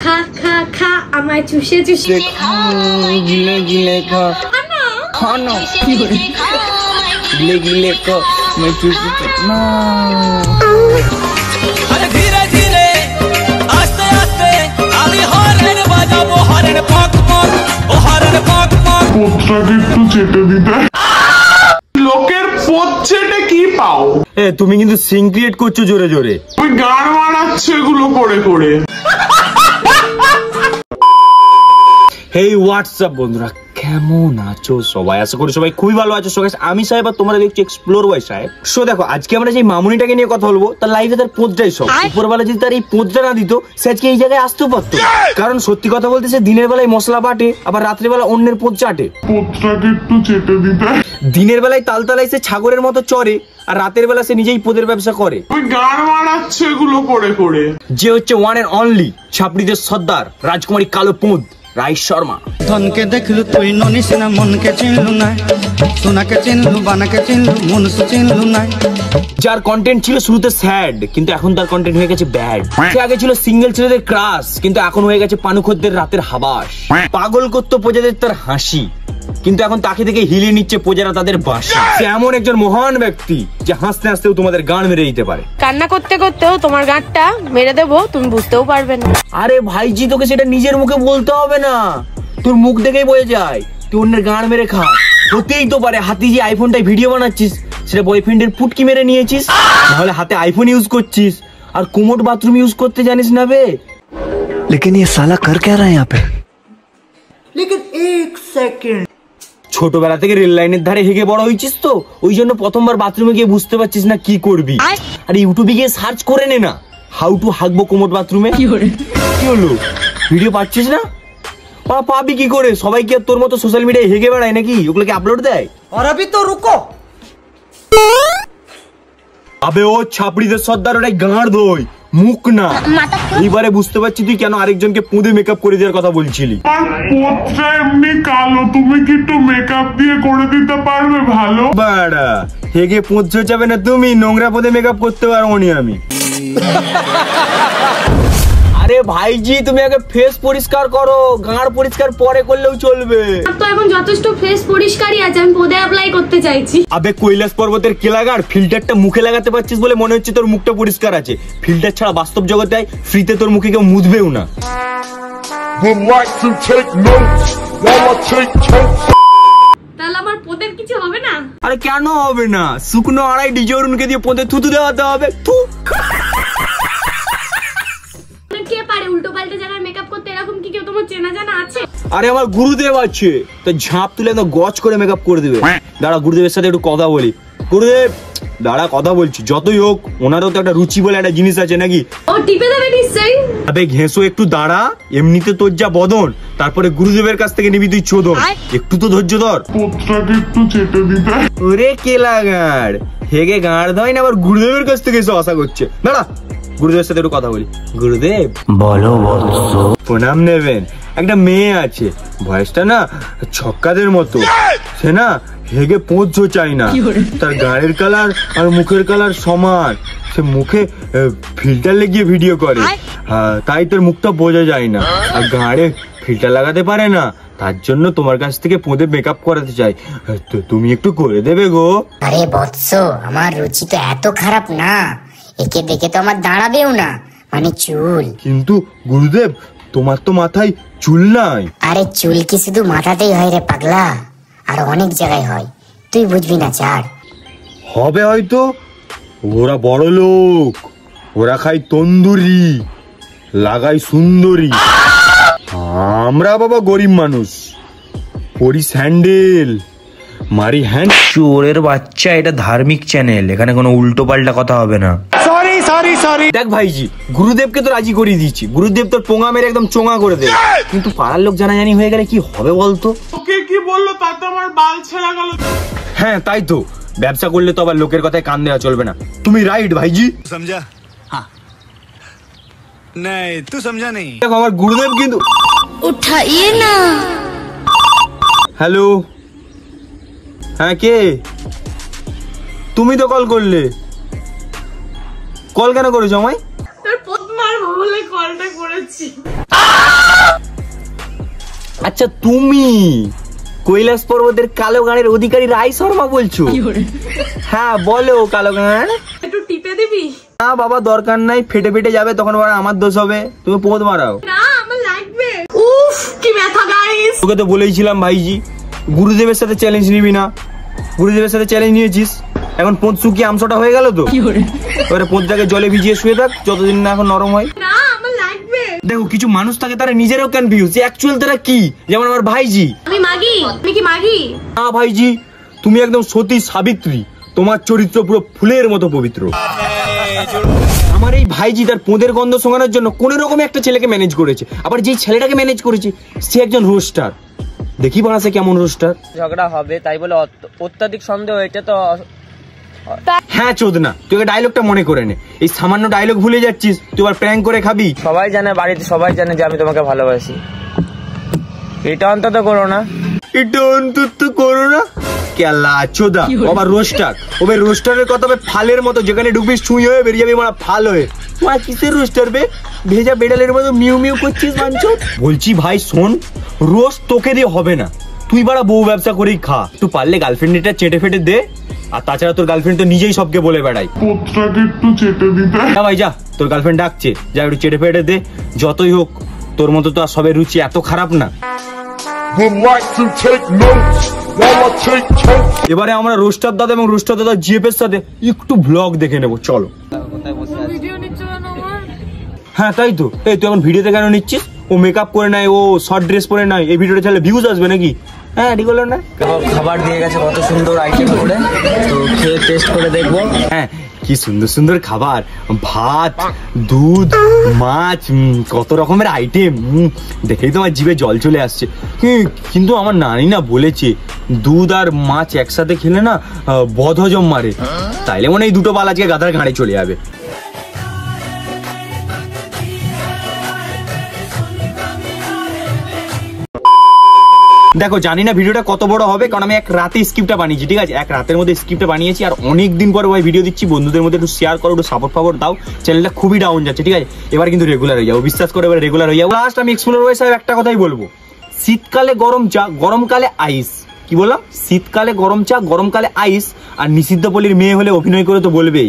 খা খা খা আমায় চুষে চুষে গিলে গিলে খা খানা গিলে গিলে খা मैं चुषे ना अरे धीरे धीरे आस्ते आस्ते আমি হরেন বাজাবো হরেন পক পক ও হরেন পক পক পোতটাকে একটু চেটে দিতে লোকের পোত চেটে কি পাও? তুমি কিন্তু সিং ক্রিয়েট করছো জোরে জোরে, ওই গান মারাচ্ছে এগুলো করে করে। হেই হোয়াটসঅ্যাপ বন্ধুরা, কেমন আছো সবাই? আশা করি সবাই খুবই ভালো আছো। সো গাইস, আমি সাহেব আর তোমরা দেখছো এক্সপ্লোর বাই সাহেব। সো দেখো, আজকে আমরা যে মামুনিটাকে নিয়ে কথা বলবো, তার লাইফে তার পোঁতটাই সব। উপরবেলা যদি তার এই পোঁতটা না দিত, সে আজকে এই জায়গায় আসতেও পারতো। কারণ সত্যি কথা বলতে, সে দিনের বেলায় মশলা বাটে, আবার রাত্রিবেলা অন্যের পোঁত চাটে। পোতটাকে একটু চেটে দিতে। দিনের বেলায় তালতালায় সে ছাগলের মতো চড়ে, আর রাতের বেলা সে নিজেই পোঁতের ব্যবসা করে। ওই গান মারাচ্ছে এগুলো করে করে। যে হচ্ছে ওয়ান এন্ড অনলি ছাপড়িদের সর্দার রাজকুমারী কালো পোঁত রাই শর্মা। ধনকে দেখলু তুই ননিস না, মনকে চিনলু না, সোনাকে চিনলু, বানাকে চিনলু, মনুষ্য চিনলু না। যার কন্টেন্ট ছিল শুরুতে স্যাড, কিন্তু এখন তার কন্টেন্ট হয়ে গেছে ব্যাড। সে আগে ছিল সিঙ্গেল ছেলেদের ক্রাশ, কিন্তু এখন হয়ে গেছে পানুখদ্দের রাতের হাবাস। পাগল করতো প্রজাদের তার হাসি, কিন্তু এখন তাকে থেকে হিলিয়ে নিচ্ছে প্রজারা তাদের বাসি। সে এমন একজন মহান ব্যক্তি যে হাসতে হাসতেও তোমাদের গান মেরে দিতে পারে। কান্না করতে করতেও তোমার গাঁটটা মেরে দেবো, তুমি বুঝতেও পারবে না। আরে ভাইজি, তোকে সেটা নিজের মুখে বলতে হবে না, তোর মুখ দেখেই বোঝা যায় তুই অন্যের গান মেরে খা। হতেই তো পারে হাতি যে আইফোনটাই ভিডিও বানাচ্ছিস, সেটা বয়ফ্রেন্ডের পুটকি মেরে নিয়েছিস, নাহলে হাতে আইফোন ইউজ করছিস আর কোমোড বাথরুম ইউজ করতে জানিস না বে। लेकिन ये साला कर क्या रहा है यहाँ पे? ছোটবেলা থেকে রেল লাইনের ধারে হেগে বড় হয়েছিস তো, ওই জন্য প্রথমবার বাথরুমে গিয়ে বুঝতে পারছিস না কি করবি। আর ইউটিউবে গিয়ে সার্চ করে নে না, হাউ টু হাগবো কোমোড বাথরুমে। কি হলো, ভিডিও পাচ্ছিস না? পাবি কি করে? সবাই কি আর তোর মতো সোশ্যাল মিডিয়ায় হেগে বেড়ায় নাকি? ওগুলোকে আপলোড দেয়। और अभी तो रुको, আবে ও ছাপড়িদের সর্দার, ওটাই গাঁড় দই, মুখ না। এইবারে বুঝতে পারছি তুই কেন আরেকজনকে পুঁদে মেকআপ করে দেওয়ার কথা বলছিলি। আর পোতটা এমনি কালো, তুমি কি একটু মেকআপ দিয়ে করে দিতে পারবে ভালো? বাড়া, হেগে পৌঁছে যাবে না তুমি, নোংরা পদে মেকআপ করতে পারবো নি আমি। আরে ভাইজি, তুমি আগে ফেস পরিষ্কার করো, গাঁড় পরিষ্কার পরে করলেও চলবে। তো এখন যথেষ্ট ফেস পরিষ্কারই আছে, আমি পদে অ্যাপ্লাই করতে চাইছি। আবে কৈলাস পর্বতের কেলাগার, ফিল্টারটা মুখে লাগাতে পারছিস বলে মনে হচ্ছে তোর মুখটা পরিষ্কার আছে। ফিল্টার ছাড়া বাস্তব জগতে ফ্রিতে তোর মুখে কেউ মুছবেও না। তাহলে আমার পদের কিছু হবে না? আরে কেন হবে না? শুকনো আড়াই ডিজে অরুণকে দিয়ে পদে থুতু দেওয়াতে হবে। কে পারে উল্টো পাল্টে জায়গায় মেকআপ করতে? এরকম কি কেউ তোমার চেনা জানা আছে? আরে আমার গুরুদেব আছে, তো ঝাঁপ তুলে একদম গজ করে মেকআপ করে দেবে। দাঁড়া, গুরুদেবের সাথে একটু কথা বলি। গুরুদেব, দাঁড়া কথা বলছি। যতই হোক, ওনারও তো একটা রুচি বলে একটা জিনিস আছে নাকি? ও টিপে দেবে নিশ্চয়ই। আবে ঘেঁষো, একটু দাঁড়া। এমনিতে তোর যা বদন, তারপরে গুরুদেবের কাছ থেকে নিবি তুই চোদন। একটু তো ধৈর্য ধর। পোতটাকে একটু চেটে দিতে। ওরে কেলা গাঁড়, হেগে গাঁড় ধয় না, আবার গুরুদেবের কাছ থেকে এসে আশা করছে। দাঁড়া, গুরুদেবের সাথে একটু কথা বলি। গুরুদেব बोलो बॉस। প্রণাম নেবেন। একটা মেয়ে আছে, বয়সটা না ছক্কাদের মতো। সে না হেগে পৌঁছো চাই না, তার গায়ের কালার আর মুখের কালার সমান। সে মুখে ফিল্টার লাগিয়ে ভিডিও করে, তাই তোর মুখটা বোঝা যায় না। আর গাঁড়ে ফিল্টার লাগাতে পারে না, তার জন্য তোমার কাছ থেকে পদে মেকআপ করাতে চাই। তো তুমি একটু করে দেবে গো? আরে বৎস, আমার রুচি তো এত খারাপ না, একে দেখে তো আমার দাঁড়াবেও না, মানে চুল। কিন্তু গুরুদেব, তোমার তো মাথায় চুল নাই। আরে চুল কি শুধু মাথাতেই হয় রে পাগলা, আর অনেক জায়গায় হয়, তুই বুঝবি না ছাড়। হবে হয়তো, ওরা বড় লোক, ওরা খায় তন্দুরি, লাগাই সুন্দরী। আমরা বাবা গরিব মানুষ, পরি স্যান্ডেল, মারি হ্যান্ড। চোরের বাচ্চা, এটা ধার্মিক চ্যানেল, এখানে কোনো উল্টো পাল্টা কথা হবে না। দেখ ভাইজি, গুরুদেবকে তো রাজি করিয়ে দিচ্ছি, গুরুদেব তোর পোঙা মেরে একদম চোঙা করে দেবে। কিন্তু পাড়ার লোক জানাজানি হয়ে গেলে কি হবে বলতো? ওকে কি বললো তাতে আমার বাল ছেড়া গেল। হ্যাঁ তাই তো, ব্যবসা করলে তো আবার লোকের কথায় কান দেওয়া চলবে না। তুমি রাইট ভাইজি। समझा? हाँ नहीं, तू समझा नहीं। দেখো আমার গুরুদেব কিন্তু। উঠাইয়ে না। হ্যালো, হ্যাঁ কে? তুমি তো কল করলে। কল কেন করেছো আমায়? তোর পদ মারবো বলে কলটা করেছি। আচ্ছা তুমি কৈলাস পর্বতের কালো গাঁড়ের অধিকারী রায় শর্মা বলছো? হ্যাঁ বলো কালো গাঁড়। একটু টিপে দিবি? না বাবা দরকার নাই, ফেটে ফেটে যাবে তখন আবার আমার দোষ হবে। তুমি পোদ মারাও। না আমার লাগবে। উফ কি ব্যথা গাইস। তোকে তো বলেইছিলাম ভাইজি গুরুদেবের সাথে চ্যালেঞ্জ নিবি না, গুরুদেবের সাথে চ্যালেঞ্জ নিয়েছিস, এখন পোঁত শুকিয়ে আমসটা হয়ে গেল তো। এবারে পোঁতটাকে জলে ভিজিয়ে শুয়ে থাক যতদিন না এখন নরম হয়। না আমার লাগবে। দেখো কিছু মানুষ থাকে তারা নিজেরাও কনফিউজ যে অ্যাকচুয়াল তারা কি, যেমন আমার ভাইজি। আমি মাগি? আমি কি মাগি? না ভাইজি তুমি একদম সতী সাবিত্রী, তোমার চরিত্র পুরো ফুলের মতো পবিত্র। আমার এই ভাইজি তার পোঁদের গন্ধ শোঙানোর জন্য কোন রকম একটা ছেলেকে ম্যানেজ করেছে, আবার যেই ছেলেটাকে ম্যানেজ করেছে সে একজন রোস্টার। দেখি বানাসে কেমন রোস্টার। ঝগড়া হবে তাই বলে অত্যাধিক সন্দেহ, এটা তো হ্যাঁ চোদনা, তুই ডায়লগটা মনে করে নে, এই সামান্য ডায়লগ ভুলে যাচ্ছিস, তুই আবার প্র্যাঙ্ক করে খাবি। সবাই জানে, বাড়িতে সবাই জানে যে আমি তোমাকে ভালোবাসি, এটা অন্তত করো না। এটা অন্তত করো না কেলা চোদা। আবার রোস্টার, ওবে রোস্টারের কথা ফালের মতো, যেখানে ঢুকবি ছুঁই হয়ে বেরিয়ে যাবি মারা ফাল হয়ে। মা কিসের রোস্টার বে, ভেজা বেড়ালের মতো মিউ মিউ করছিস মানছ। বলছি ভাই শোন, রোস্ট তোকে দিয়ে হবে না, তুই বাড়া বউ ব্যবসা করেই খা। তুই পারলে গার্লফ্রেন্ডটা চেটে ফেটে দে, আর তাছাড়া তোর গার্লফ্রেন্ড তো নিজেই সবকে বলে বেড়াই পোতটাকে একটু চেটে দিতে। যা ভাই যা, তোর গার্লফ্রেন্ড ডাকছে, যা একটু চেটে ফেটে দে। যতই হোক তোর মতো তো আর সবের রুচি এত খারাপ না। এবারে আমরা রোস্টার দাদা এবং রোস্টার দাদা জিএফ এর সাথে একটু ব্লগ দেখে নেবো, চলো। হ্যাঁ তাই তো, এই তুই এখন ভিডিওতে কেন নিচ্ছিস? ও মেকআপ করে নাই, ও শর্ট ড্রেস পরে নাই, এই ভিডিওটা চাইলে ভিউজ আসবে নাকি? হ্যাঁ ঠিক হলো না? খাবার দিয়ে গেছে কত সুন্দর আইটেম করে, তো খেয়ে টেস্ট করে দেখবো। হ্যাঁ কি সুন্দর সুন্দর খাবার, ভাত, দুধ, মাছ, কত রকমের আইটেম, দেখেই তো আমার জিভে জল চলে আসছে। কিন্তু আমার নানি না বলেছে দুধ আর মাছ একসাথে খেলে না বদহজম মারে, তাইলে মনে হয় এই দুটো বাল আজকে গাধার ঘাড়ে চলে যাবে। দেখো জানি না ভিডিওটা কত বড় হবে, কারণ আমি এক রাতে স্ক্রিপ্টটা বানিয়েছি, ঠিক আছে, এক রাতের মধ্যে স্ক্রিপ্টটা বানিয়েছি, আর অনেক দিন পরে ভাই ভিডিও দিচ্ছি। বন্ধুদের মধ্যে একটু শেয়ার করো, একটু সাপোর্ট ফাপোর্ট দাও, চ্যানেলটা খুবই ডাউন যাচ্ছে, ঠিক আছে, এবার কিন্তু রেগুলার হয়ে যাবো, বিশ্বাস করে এবার রেগুলার হয়ে যাবো। লাস্ট আমি এক্সপ্লোর ভাই সাহেব একটা কথাই বলবো, শীতকালে গরম চা, গরমকালে আইস। কি বললাম? শীতকালে গরম চা, গরমকালে আইস। আর নিষিদ্ধ পল্লীর মেয়ে হলে অভিনয় করে তো বলবেই